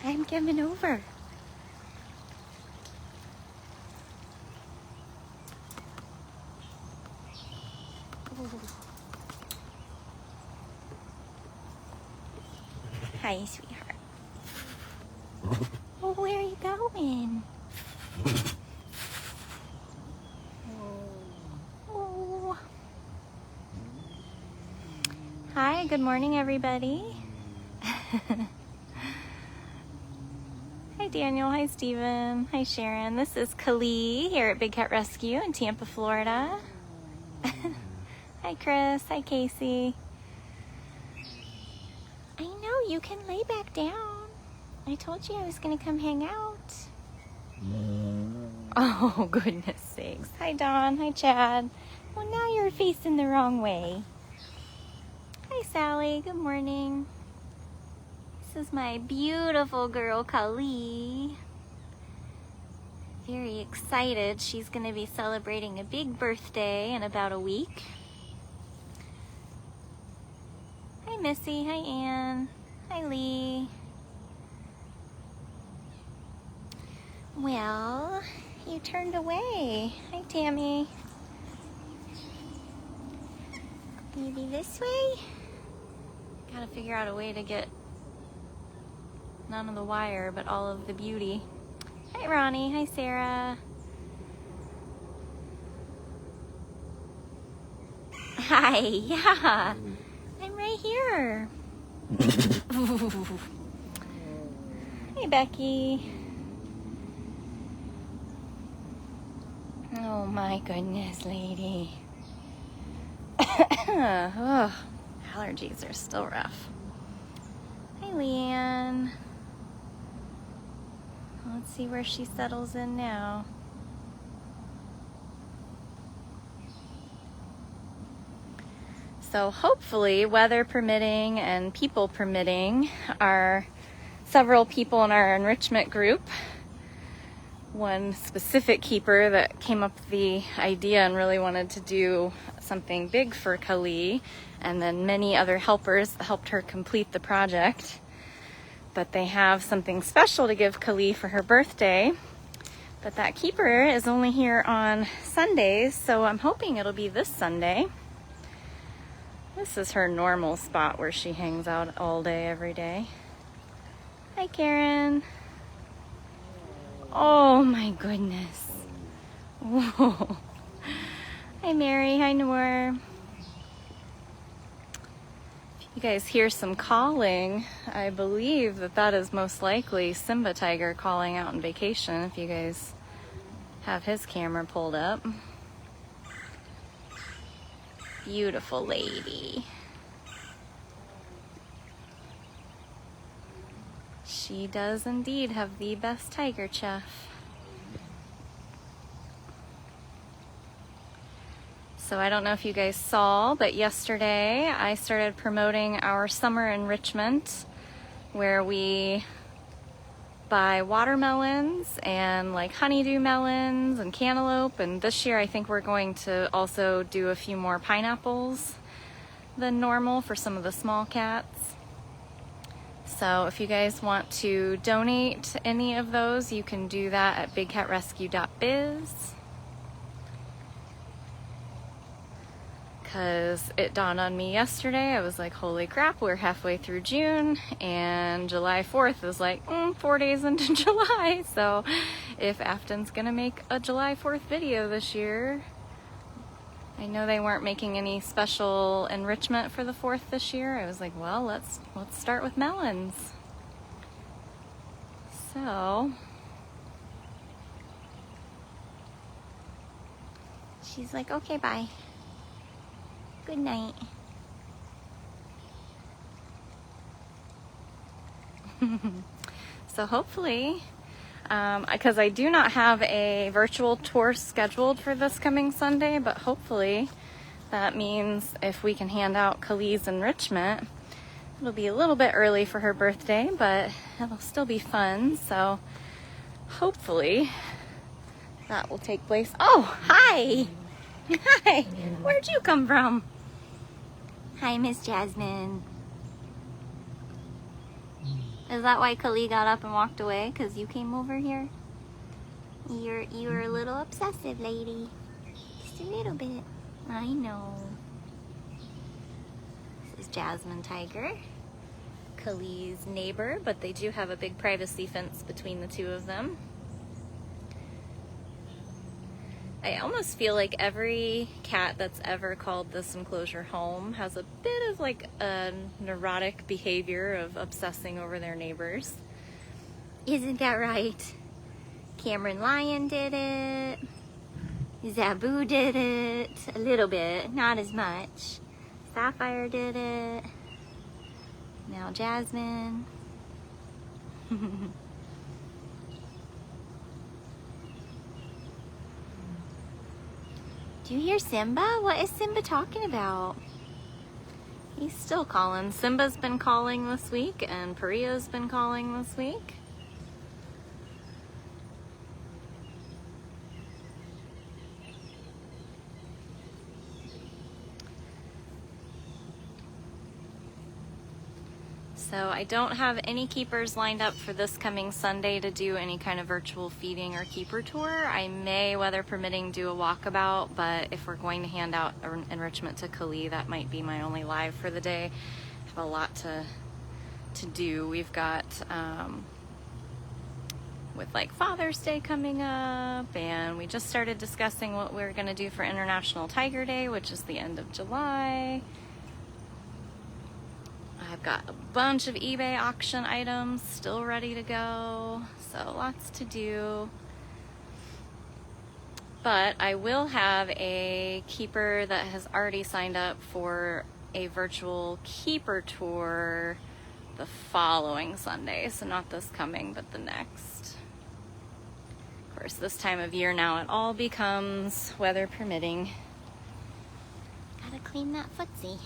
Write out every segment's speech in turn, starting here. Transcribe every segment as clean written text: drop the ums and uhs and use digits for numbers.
I'm giving over. Hi, sweetheart. Oh, where are you going? Oh. Hi, good morning, everybody. Hi, Daniel. Hi, Steven. Hi, Sharon. This is Kali here at Big Cat Rescue in Tampa, Florida. Hi, Chris. Hi, Casey. I know, you can lay back down. I told you I was going to come hang out. Oh, goodness sakes. Hi, Dawn. Hi, Chad. Well, now you're facing the wrong way. Hi, Sally. Good morning. This is my beautiful girl, Kali. Very excited. She's going to be celebrating a big birthday in about a week. Hi, Missy. Hi, Ann. Hi, Lee. Well, you turned away. Hi, Tammy. Maybe this way? Gotta figure out a way to get none of the wire, but all of the beauty. Hi, Ronnie. Hi, Sarah. Hi. Yeah. I'm right here. Hey, Becky. Oh my goodness, lady. Oh, allergies are still rough. Hi, Leanne. Let's see where she settles in now. So hopefully, weather permitting and people permitting, are several people in our enrichment group. One specific keeper that came up with the idea and really wanted to do something big for Kali, and then many other helpers that helped her complete the project. But they have something special to give Kali for her birthday. But that keeper is only here on Sundays, so I'm hoping it'll be this Sunday. This is her normal spot where she hangs out all day, every day. Hi, Karen. Oh my goodness. Whoa. Hi, Mary. Hi, Noor. If you guys hear some calling, I believe that is most likely Simba Tiger calling out on vacation, if you guys have his camera pulled up. Beautiful lady. She does indeed have the best tiger chuff. So I don't know if you guys saw, but yesterday I started promoting our summer enrichment where we buy watermelons and like honeydew melons and cantaloupe, and this year I think we're going to also do a few more pineapples than normal for some of the small cats. So if you guys want to donate any of those, you can do that at bigcatrescue.biz. Because it dawned on me yesterday, I was like, holy crap, we're halfway through June, and July 4th is like 4 days into July. So if Afton's gonna make a July 4th video this year, I know they weren't making any special enrichment for the 4th this year. I was like, well, let's start with melons. So she's like, okay, bye. Good night. So hopefully, because I do not have a virtual tour scheduled for this coming Sunday, but hopefully that means if we can hand out Kali's enrichment, it'll be a little bit early for her birthday, but it'll still be fun. So hopefully that will take place. Oh, hi! Hi! Where'd you come from? Hi, Miss Jasmine. Is that why Kali got up and walked away? Because you came over here? You're a little obsessive, lady. Just a little bit. I know. This is Jasmine Tiger, Kali's neighbor, but they do have a big privacy fence between the two of them. I almost feel like every cat that's ever called this enclosure home has a bit of like a neurotic behavior of obsessing over their neighbors. Isn't that right? Cameron Lion did it. Zabu did it. A little bit, not as much. Sapphire did it. Now Jasmine. Do you hear Simba? What is Simba talking about? He's still calling. Simba's been calling this week, and Paria's been calling this week. So I don't have any keepers lined up for this coming Sunday to do any kind of virtual feeding or keeper tour. I may, weather permitting, do a walkabout, but if we're going to hand out enrichment to Kali, that might be my only live for the day. I have a lot to do. We've got, with like Father's Day coming up, and we just started discussing what we're gonna do for International Tiger Day, which is the end of July. I've got a bunch of eBay auction items still ready to go, so lots to do. But I will have a keeper that has already signed up for a virtual keeper tour the following Sunday, so not this coming, but the next. Of course, this time of year now it all becomes weather permitting. Gotta clean that footsie.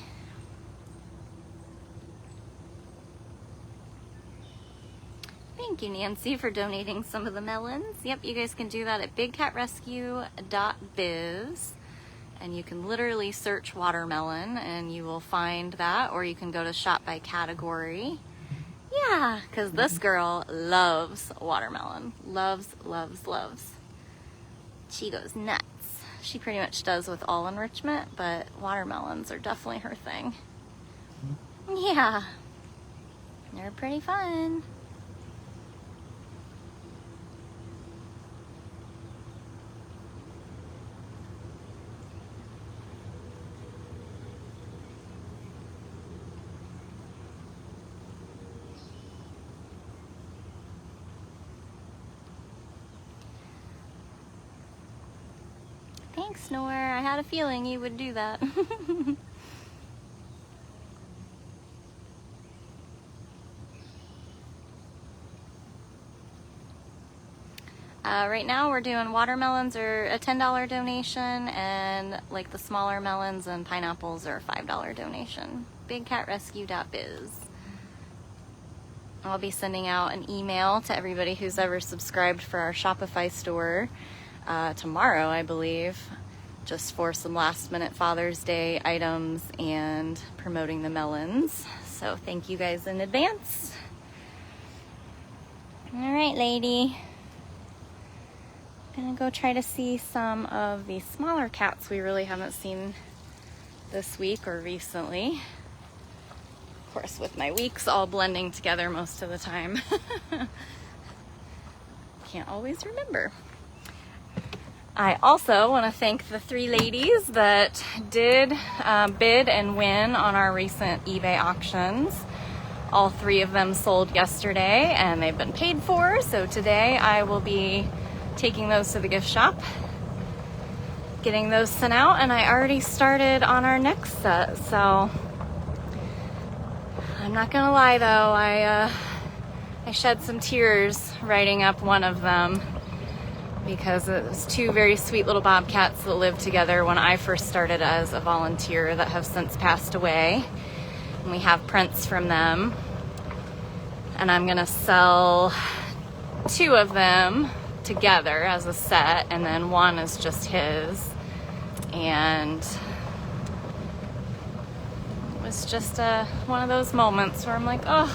Thank you, Nancy, for donating some of the melons. Yep, you guys can do that at bigcatrescue.biz, and you can literally search watermelon and you will find that, or you can go to shop by category. Yeah, because this girl loves watermelon. Loves, loves, loves. She goes nuts. She pretty much does with all enrichment, but watermelons are definitely her thing. Yeah, they're pretty fun. Thanks, Snore. I had a feeling you would do that. Right now we're doing watermelons are a $10 donation, and like the smaller melons and pineapples are a $5 donation. bigcatrescue.biz. I'll be sending out an email to everybody who's ever subscribed for our Shopify store tomorrow, I believe, just for some last minute Father's Day items and promoting the melons. So thank you guys in advance. All right, lady. Gonna go try to see some of the smaller cats we really haven't seen this week or recently. Of course, with my weeks all blending together most of the time. Can't always remember. I also want to thank the 3 ladies that did bid and win on our recent eBay auctions. All 3 of them sold yesterday and they've been paid for, so today I will be taking those to the gift shop, getting those sent out, and I already started on our next set, so I'm not gonna lie though, I shed some tears writing up one of them because it was 2 very sweet little bobcats that lived together when I first started as a volunteer that have since passed away, and we have prints from them, and I'm gonna sell 2 of them together as a set, and then 1 is just his. And it was just one of those moments where I'm like, oh,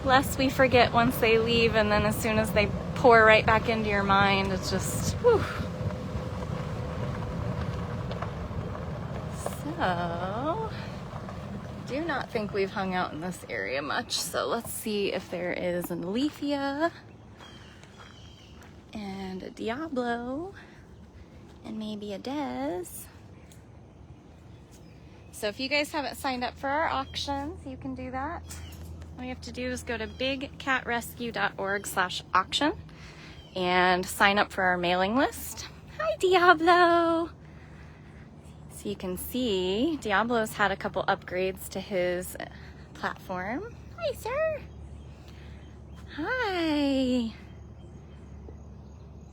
less we forget once they leave, and then as soon as they pour right back into your mind, it's just, whew. So, do not think we've hung out in this area much, so let's see if there is an Illithia and a Diablo and maybe a Des. So if you guys haven't signed up for our auctions, you can do that. All you have to do is go to bigcatrescue.org/auction and sign up for our mailing list. Hi, Diablo! So you can see Diablo's had a couple upgrades to his platform. Hi, sir! Hi!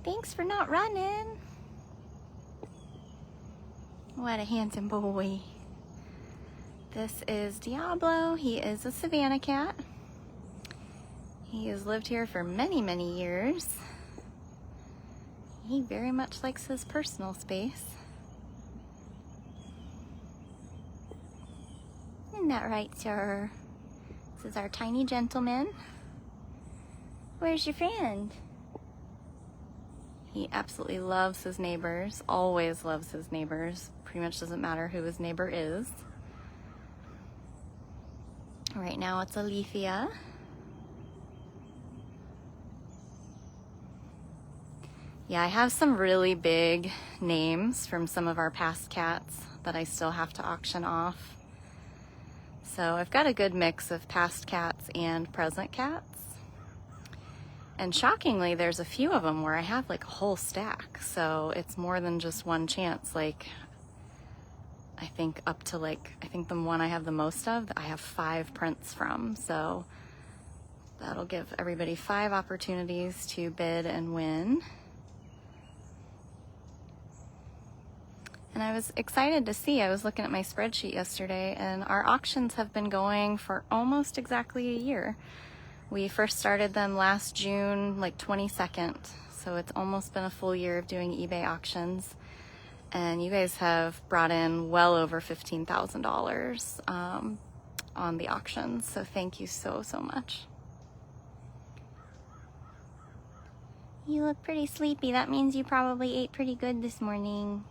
Thanks for not running. What a handsome boy. This is Diablo. He is a Savannah cat. He has lived here for many, many years. He very much likes his personal space. Isn't that right, sir? This is our tiny gentleman. Where's your friend? He absolutely loves his neighbors, always loves his neighbors. Pretty much doesn't matter who his neighbor is. Right now it's Illithia. Yeah, I have some really big names from some of our past cats that I still have to auction off. So I've got a good mix of past cats and present cats. And shockingly, there's a few of them where I have like a whole stack. So it's more than just one chance. Like, I think up to like, I think the one I have the most of, I have 5 prints from. So that'll give everybody 5 opportunities to bid and win. And I was excited to see, I was looking at my spreadsheet yesterday, and our auctions have been going for almost exactly a year. We first started them last June, like 22nd. So it's almost been a full year of doing eBay auctions. And you guys have brought in well over $15,000 on the auctions. So thank you so, so much. You look pretty sleepy. That means you probably ate pretty good this morning.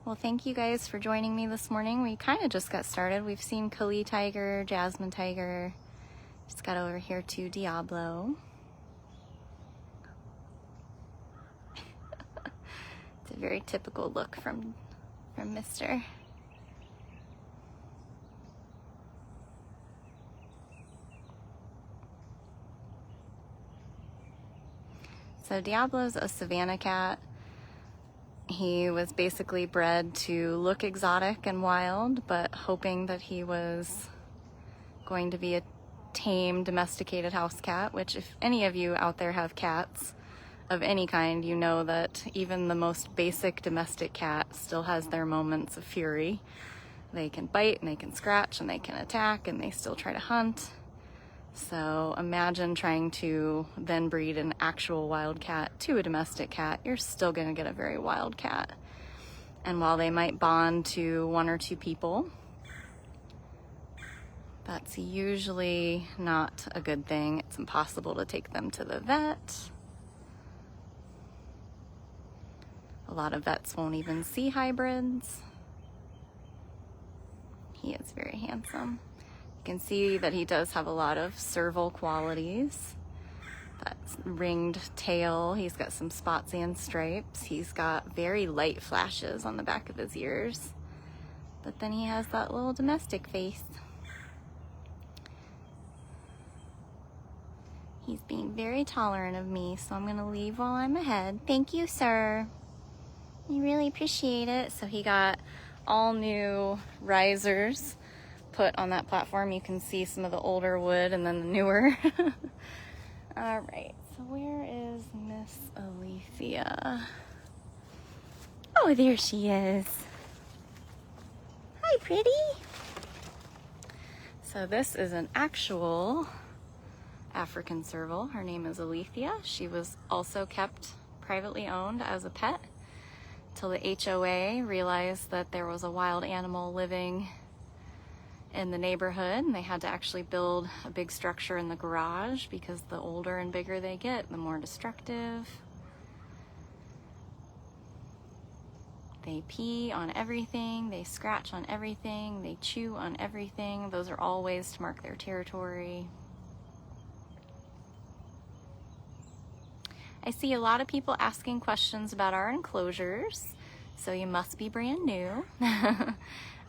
Well, thank you guys for joining me this morning. We kind of just got started. We've seen Kali Tiger, Jasmine Tiger. Just got over here to Diablo. It's a very typical look from Mr. So Diablo's a Savannah cat. He was basically bred to look exotic and wild, but hoping that he was going to be a tame, domesticated house cat, which if any of you out there have cats of any kind, you know that even the most basic domestic cat still has their moments of fury. They can bite and they can scratch and they can attack and they still try to hunt. So imagine trying to then breed an actual wild cat to a domestic cat. You're still going to get a very wild cat. And while they might bond to 1 or 2 people, that's usually not a good thing. It's impossible to take them to the vet. A lot of vets won't even see hybrids. He is very handsome. You can see that he does have a lot of Serval qualities. That ringed tail, he's got some spots and stripes. He's got very light flashes on the back of his ears. But then he has that little domestic face. He's being very tolerant of me, so I'm gonna leave while I'm ahead. Thank you, sir. I really appreciate it. So he got all new risers put on that platform. You can see some of the older wood and then the newer. All right, so where is Miss Illithia? Oh, there she is. Hi, pretty. So this is an actual African serval. Her name is Illithia. She was also kept privately owned as a pet till the HOA realized that there was a wild animal living in the neighborhood, and they had to actually build a big structure in the garage because the older and bigger they get, the more destructive. They pee on everything, they scratch on everything, they chew on everything. Those are all ways to mark their territory. I see a lot of people asking questions about our enclosures, so you must be brand new.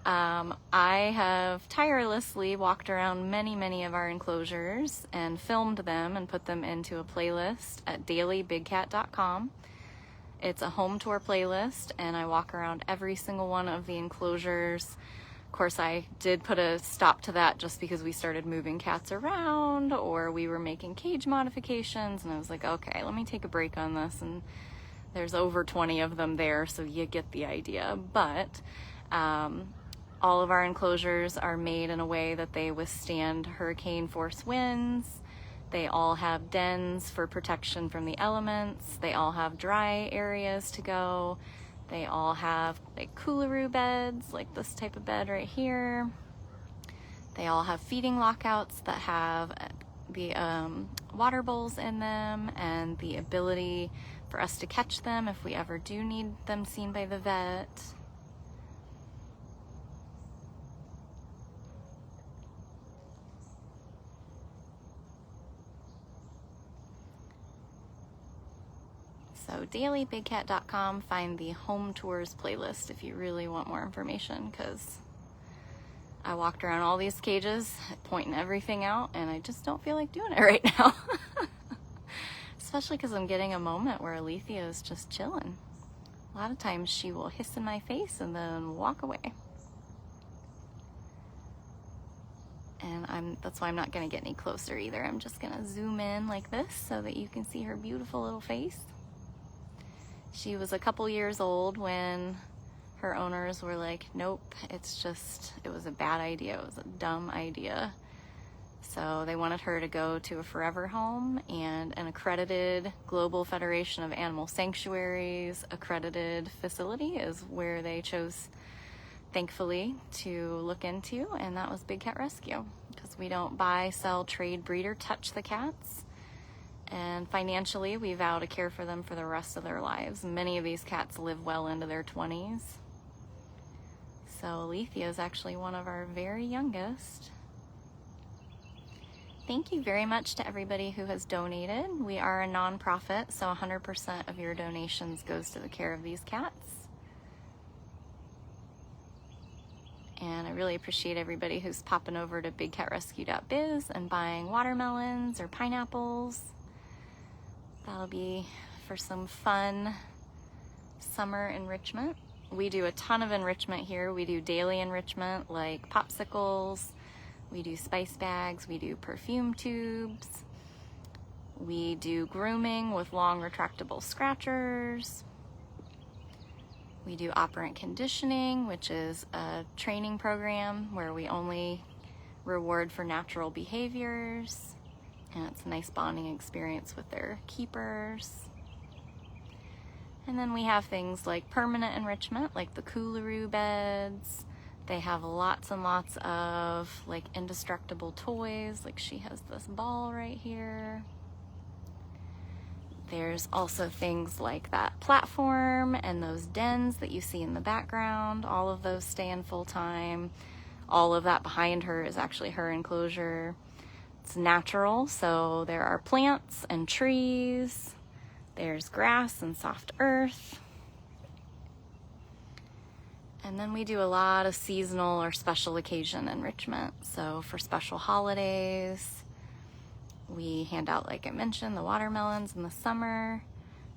I have tirelessly walked around many of our enclosures and filmed them and put them into a playlist at dailybigcat.com. It's a home tour playlist, and I walk around every single one of the enclosures. Of course, I did put a stop to that just because we started moving cats around, or we were making cage modifications, and I was like, okay, let me take a break on this. And there's over 20 of them there, so you get the idea. But all of our enclosures are made in a way that they withstand hurricane force winds. They all have dens for protection from the elements. They all have dry areas to go. They all have like coolaroo beds, like this type of bed right here. They all have feeding lockouts that have the water bowls in them and the ability for us to catch them if we ever do need them seen by the vet. So dailybigcat.com, find the home tours playlist if you really want more information, because I walked around all these cages pointing everything out and I just don't feel like doing it right now. Especially because I'm getting a moment where Illithia is just chilling. A lot of times she will hiss in my face and then walk away. And that's why I'm not going to get any closer either. I'm just going to zoom in like this so that you can see her beautiful little face. She was a couple years old when her owners were like, nope, it was a bad idea. It was a dumb idea. So they wanted her to go to a forever home, and an accredited Global Federation of Animal Sanctuaries accredited facility is where they chose, thankfully, to look into, and that was Big Cat Rescue, because we don't buy, sell, trade, breed, or touch the cats. And financially, we vow to care for them for the rest of their lives. Many of these cats live well into their 20s. So Illithia is actually one of our very youngest. Thank you very much to everybody who has donated. We are a nonprofit, so 100% of your donations goes to the care of these cats. And I really appreciate everybody who's popping over to bigcatrescue.biz and buying watermelons or pineapples. That'll be for some fun summer enrichment. We do a ton of enrichment here. We do daily enrichment like popsicles, we do spice bags, we do perfume tubes, we do grooming with long retractable scratchers, we do operant conditioning, which is a training program where we only reward for natural behaviors. And it's a nice bonding experience with their keepers. And then we have things like permanent enrichment, like the coolaroo beds. They have lots and lots of like indestructible toys, like she has this ball right here. There's also things like that platform and those dens that you see in the background. All of those stay in full time. All of that behind her is actually her enclosure. It's natural, so there are plants and trees, there's grass and soft earth. And then we do a lot of seasonal or special occasion enrichment. So for special holidays, we hand out, like I mentioned, the watermelons in the summer.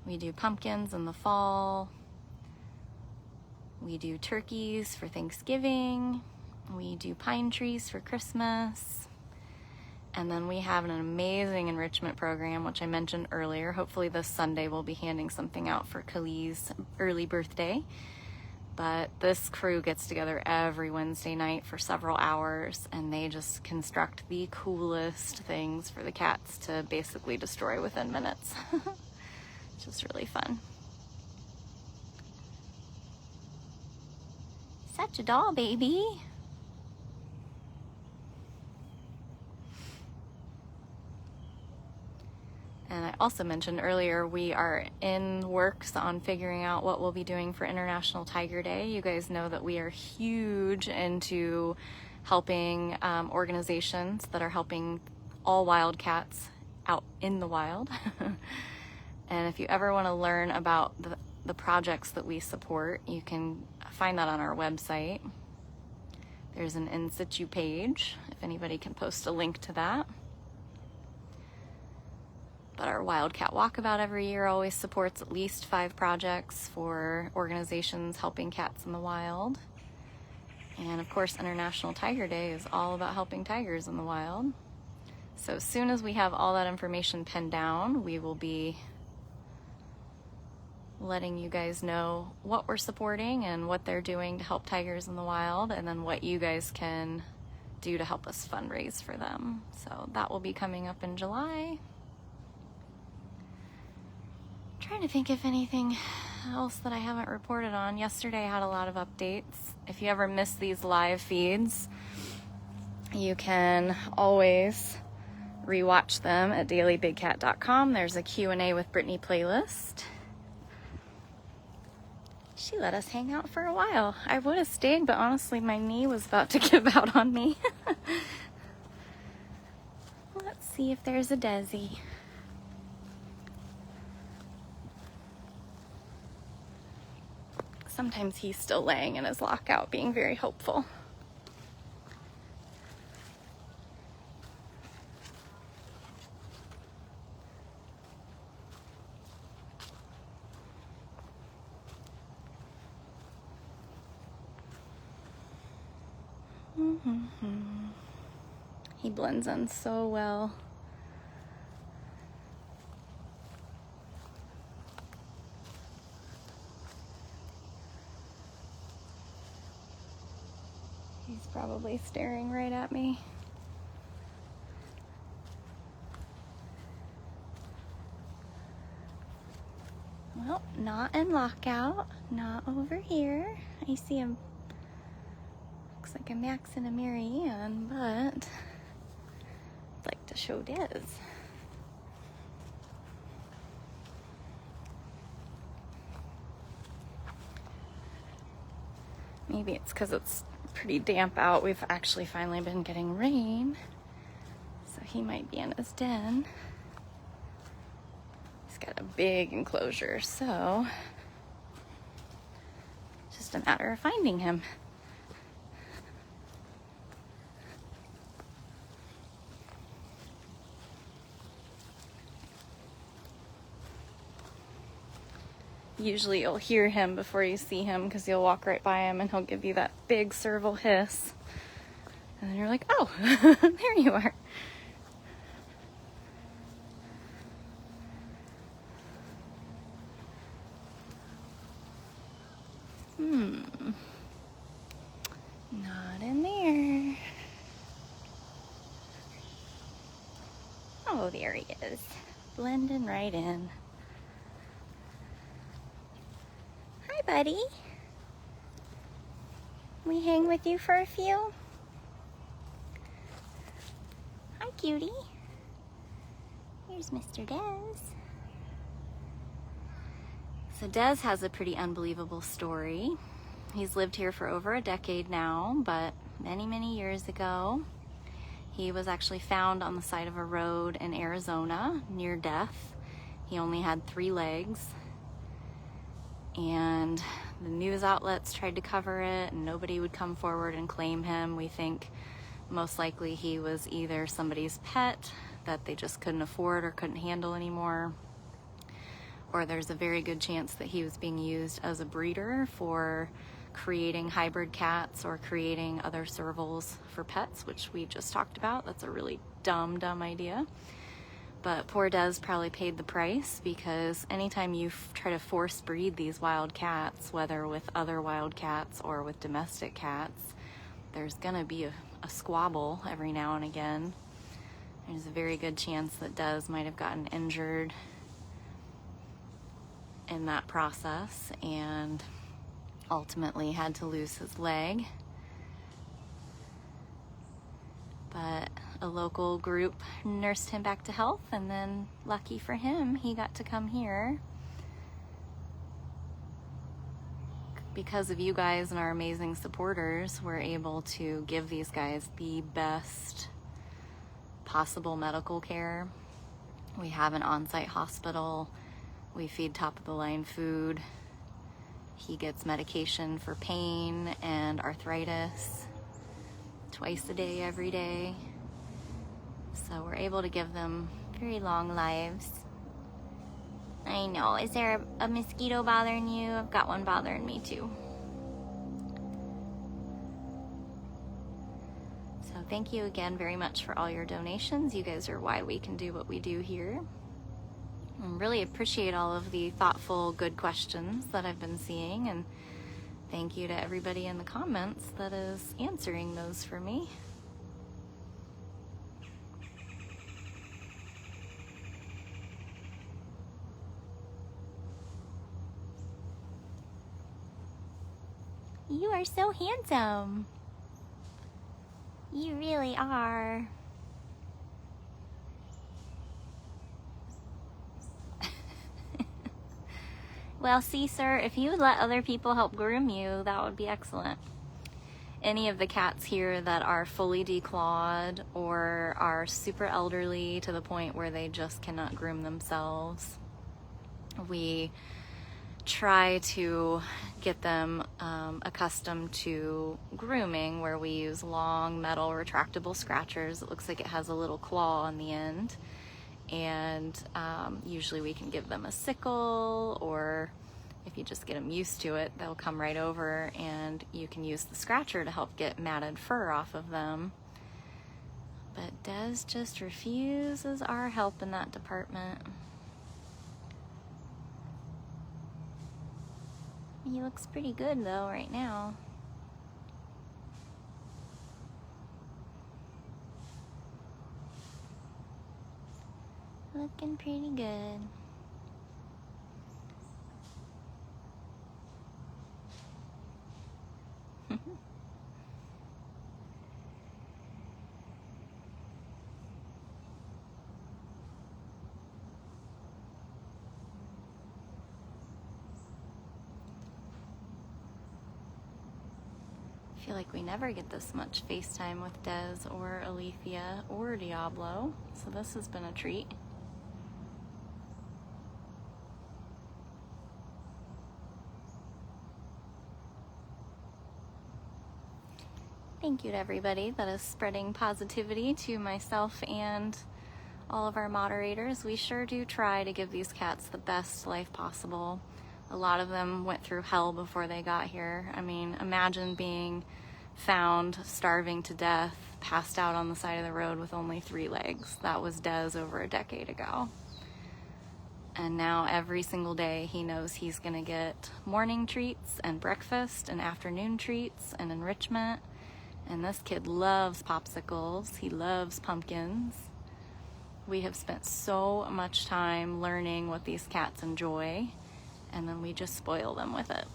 We do pumpkins in the fall. We do turkeys for Thanksgiving. We do pine trees for Christmas. And then we have an amazing enrichment program, which I mentioned earlier. Hopefully this Sunday we'll be handing something out for Khalil's early birthday. But this crew gets together every Wednesday night for several hours, and they just construct the coolest things for the cats to basically destroy within minutes. It's just really fun. Such a doll, baby. And I also mentioned earlier, we are in works on figuring out what we'll be doing for International Tiger Day. You guys know that we are huge into helping organizations that are helping all wildcats out in the wild. And if you ever want to learn about the projects that we support, you can find that on our website. There's an in situ page, if anybody can post a link to that. But our Wildcat Walkabout every year always supports at least 5 projects for organizations helping cats in the wild. And of course, International Tiger Day is all about helping tigers in the wild. So as soon as we have all that information pinned down, we will be letting you guys know what we're supporting and what they're doing to help tigers in the wild, and then what you guys can do to help us fundraise for them. So that will be coming up in July. Trying to think if anything else that I haven't reported on. Yesterday I had a lot of updates. If you ever miss these live feeds, you can always rewatch them at dailybigcat.com. There's a Q&A with Brittany playlist. She let us hang out for a while. I would have stayed, but honestly my knee was about to give out on me. Let's see if there's a Desi. Sometimes he's still laying in his lockout, being very hopeful. He blends in so well. He's probably staring right at me. Well, not in lockout, not over here. I see him. Looks like a Max and a MaryAnn, but I'd like to show Des. Maybe it's because it's pretty damp out. We've actually finally been getting rain, so he might be in his den. He's got a big enclosure, so it's just a matter of finding him. Usually you'll hear him before you see him, because you'll walk right by him and he'll give you that big Serval hiss. And then you're like, oh, there you are. Not in there. Oh, there he is. Blending right in. Hi, buddy. We hang with you for a few? Hi, cutie. Here's Mr. Des. So Des has a pretty unbelievable story. He's lived here for over a decade now, but many, many years ago, he was actually found on the side of a road in Arizona, near death. He only had 3 legs. And the news outlets tried to cover it, and nobody would come forward and claim him. We think most likely he was either somebody's pet that they just couldn't afford or couldn't handle anymore, or there's a very good chance that he was being used as a breeder for creating hybrid cats or creating other servals for pets, which we just talked about. That's a really dumb idea. But poor Des probably paid the price, because anytime you try to force breed these wild cats, whether with other wild cats or with domestic cats, there's gonna be a squabble every now and again. There's a very good chance that Des might have gotten injured in that process and ultimately had to lose his leg. But a local group nursed him back to health, and then lucky for him, he got to come here. Because of you guys and our amazing supporters, we're able to give these guys the best possible medical care. We have an on-site hospital. We feed top-of-the-line food. He gets medication for pain and arthritis twice a day, every day. So we're able to give them very long lives. I know. Is there a mosquito bothering you? I've got one bothering me too. So thank you again very much for all your donations. You guys are why we can do what we do here. I really appreciate all of the thoughtful, good questions that I've been seeing, and thank you to everybody in the comments that is answering those for me. You are so handsome. You really are. Well, see, sir, if you would let other people help groom you, that would be excellent. Any of the cats here that are fully declawed or are super elderly to the point where they just cannot groom themselves, we try to get them accustomed to grooming, where we use long metal retractable scratchers. It looks like it has a little claw on the end, and usually we can give them a sickle, or if you just get them used to it, they'll come right over and you can use the scratcher to help get matted fur off of them. But Des just refuses our help in that department. He looks pretty good though right now. Looking pretty good. I feel like we never get this much FaceTime with Des or Illithia or Diablo, so this has been a treat. Thank you to everybody that is spreading positivity to myself and all of our moderators. We sure do try to give these cats the best life possible. A lot of them went through hell before they got here. I mean, imagine being found starving to death, passed out on the side of the road with only 3 legs. That was Des over a decade ago. And now every single day he knows he's gonna get morning treats and breakfast and afternoon treats and enrichment. And this kid loves popsicles. He loves pumpkins. We have spent so much time learning what these cats enjoy, and then we just spoil them with it.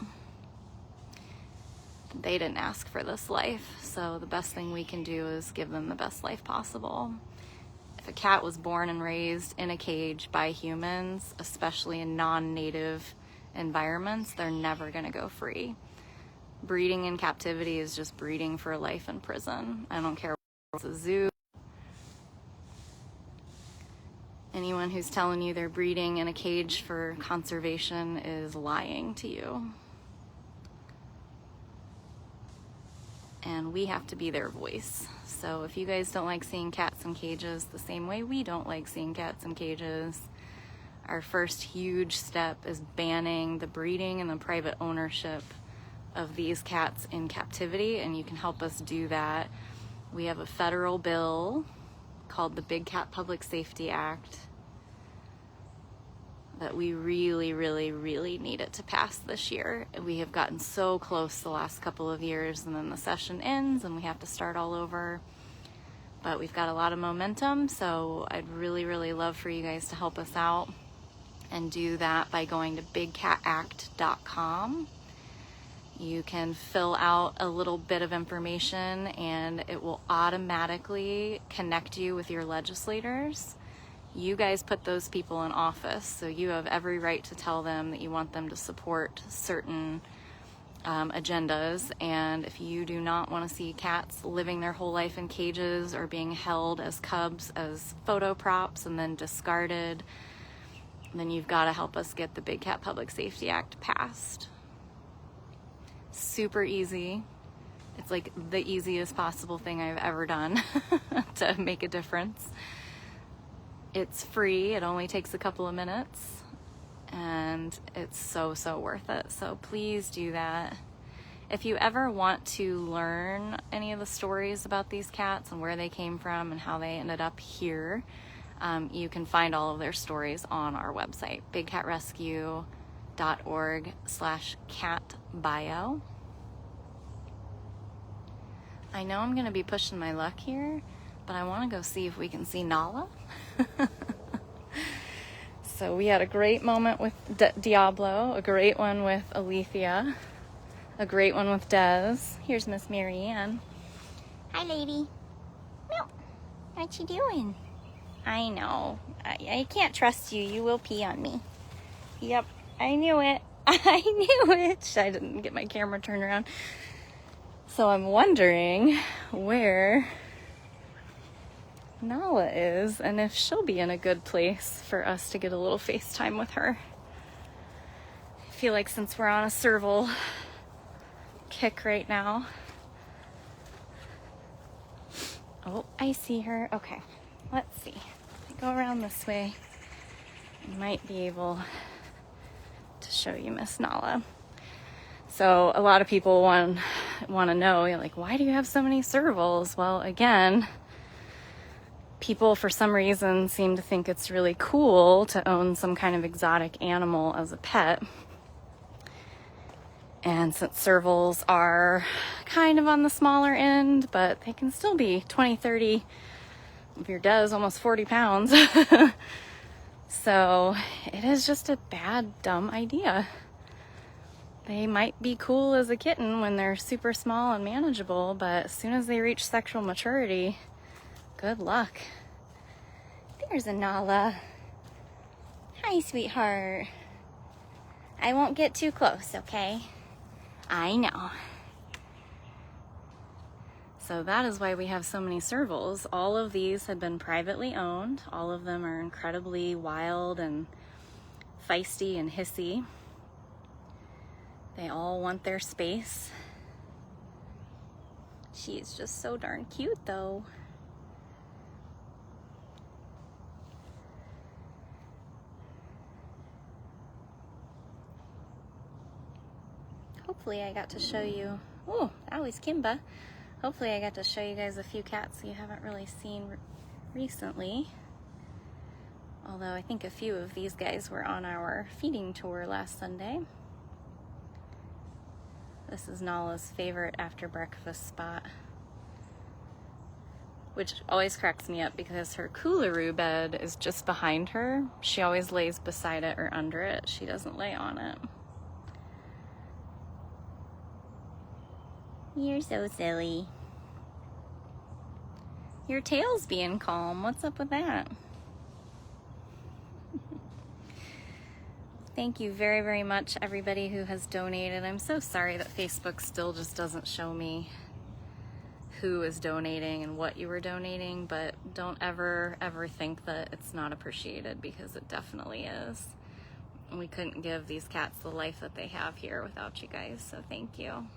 They didn't ask for this life, so the best thing we can do is give them the best life possible. If a cat was born and raised in a cage by humans, especially in non-native environments, they're never gonna go free. Breeding in captivity is just breeding for life in prison. I don't care if it's a zoo. Anyone who's telling you they're breeding in a cage for conservation is lying to you. And we have to be their voice. So if you guys don't like seeing cats in cages the same way we don't like seeing cats in cages, our first huge step is banning the breeding and the private ownership of these cats in captivity, and you can help us do that. We have a federal bill called the Big Cat Public Safety Act that we really, really, really need it to pass this year. We have gotten so close the last couple of years, and then the session ends and we have to start all over. But we've got a lot of momentum, so I'd really, really love for you guys to help us out and do that by going to bigcatact.com You can fill out a little bit of information and it will automatically connect you with your legislators. You guys put those people in office, so you have every right to tell them that you want them to support certain agendas. And if you do not want to see cats living their whole life in cages or being held as cubs, as photo props, and then discarded, then you've got to help us get the Big Cat Public Safety Act passed. Super easy. It's like the easiest possible thing I've ever done to make a difference. It's free. It only takes a couple of minutes, and it's so worth it. So please do that. If you ever want to learn any of the stories about these cats and where they came from and how they ended up here, you can find all of their stories on our website, bigcatrescue.org/catbio. I know I'm going to be pushing my luck here, but I want to go see if we can see Nala. So we had a great moment with Diablo, a great one with Illithia, a great one with Des. Here's Miss MaryAnn. Hi, lady. Meow. What you doing? I know. I can't trust you. You will pee on me. Yep, I knew it. I knew it. I didn't get my camera turned around. So I'm wondering where Nala is and if she'll be in a good place for us to get a little FaceTime with her. I feel like since we're on a Serval kick right now. Oh, I see her. Okay, let's see. If I go around this way, I might be able to show you Miss Nala. So a lot of people want to know, you're like, why do you have so many Servals? Well, again, people for some reason seem to think it's really cool to own some kind of exotic animal as a pet. And since Servals are kind of on the smaller end, but they can still be 20, 30, if your Des, almost 40 pounds. So it is just a bad, dumb idea. They might be cool as a kitten when they're super small and manageable, but as soon as they reach sexual maturity, good luck. There's a Nala. Hi, sweetheart. I won't get too close, okay? I know. So that is why we have so many Servals. All of these have been privately owned. All of them are incredibly wild and feisty and hissy. They all want their space. She's just so darn cute, though. Hopefully I got to show you, oh, that was Kimba. Hopefully I got to show you guys a few cats you haven't really seen recently. Although I think a few of these guys were on our feeding tour last Sunday. This is Nala's favorite after breakfast spot, which always cracks me up because her coolaroo bed is just behind her. She always lays beside it or under it. She doesn't lay on it. You're so silly. Your tail's being calm. What's up with that? Thank you very, very much, everybody who has donated. I'm so sorry that Facebook still just doesn't show me who is donating and what you were donating, but don't ever think that it's not appreciated, because it definitely is. We couldn't give these cats the life that they have here without you guys, so thank you.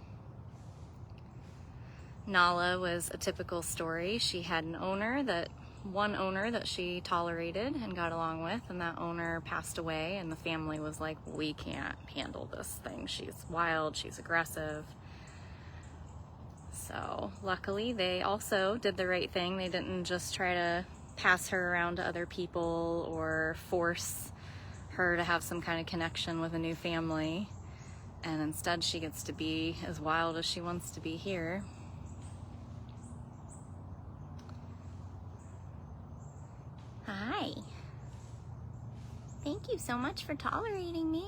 Nala was a typical story. She had one owner that she tolerated and got along with, and that owner passed away, and the family was like, we can't handle this thing. She's wild, she's aggressive. So luckily they also did the right thing. They didn't just try to pass her around to other people or force her to have some kind of connection with a new family. And instead she gets to be as wild as she wants to be here. Hi. Thank you so much for tolerating me.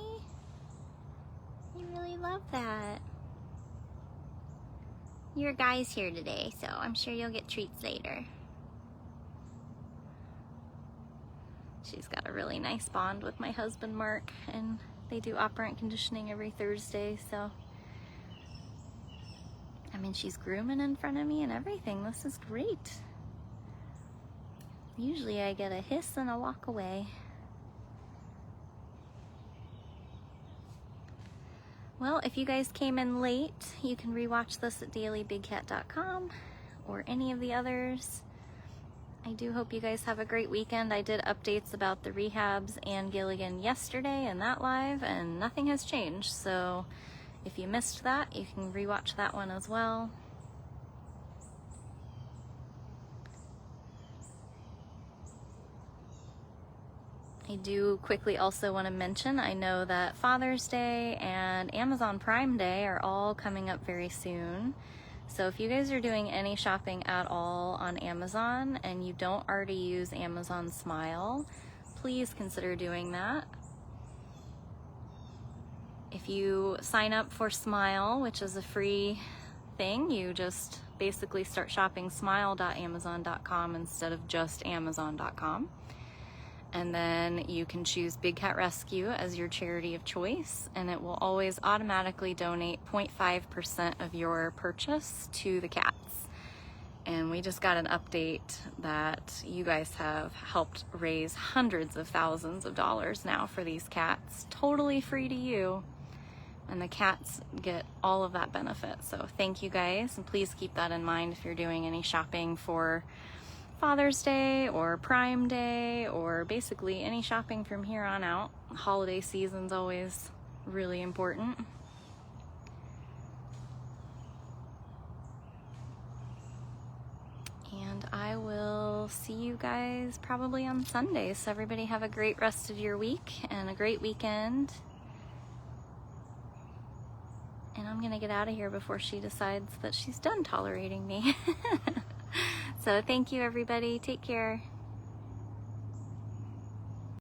I really love that. your guy's here today, so I'm sure you'll get treats later. She's got a really nice bond with my husband, Mark, and they do operant conditioning every Thursday, so I mean, she's grooming in front of me and everything. This is great. Usually I get a hiss and a walk away. Well, if you guys came in late, you can rewatch this at dailybigcat.com or any of the others. I do hope you guys have a great weekend. I did updates about the rehabs and Gilligan yesterday in that live, and nothing has changed. So if you missed that, you can rewatch that one as well. I do quickly also want to mention, I know that Father's Day and Amazon Prime Day are all coming up very soon. So if you guys are doing any shopping at all on Amazon and you don't already use Amazon Smile, please consider doing that. If you sign up for Smile, which is a free thing, you just basically start shopping smile.amazon.com instead of just amazon.com. And then you can choose Big Cat Rescue as your charity of choice, and it will always automatically donate 0.5% of your purchase to the cats. And we just got an update that you guys have helped raise hundreds of thousands of dollars now for these cats, totally free to you. And the cats get all of that benefit. So thank you guys, and please keep that in mind if you're doing any shopping for Father's Day or Prime Day, or basically any shopping from here on out. Holiday season's always really important. And I will see you guys probably on Sunday. So everybody have a great rest of your week and a great weekend. And I'm gonna get out of here before she decides that she's done tolerating me. So thank you, everybody. Take care.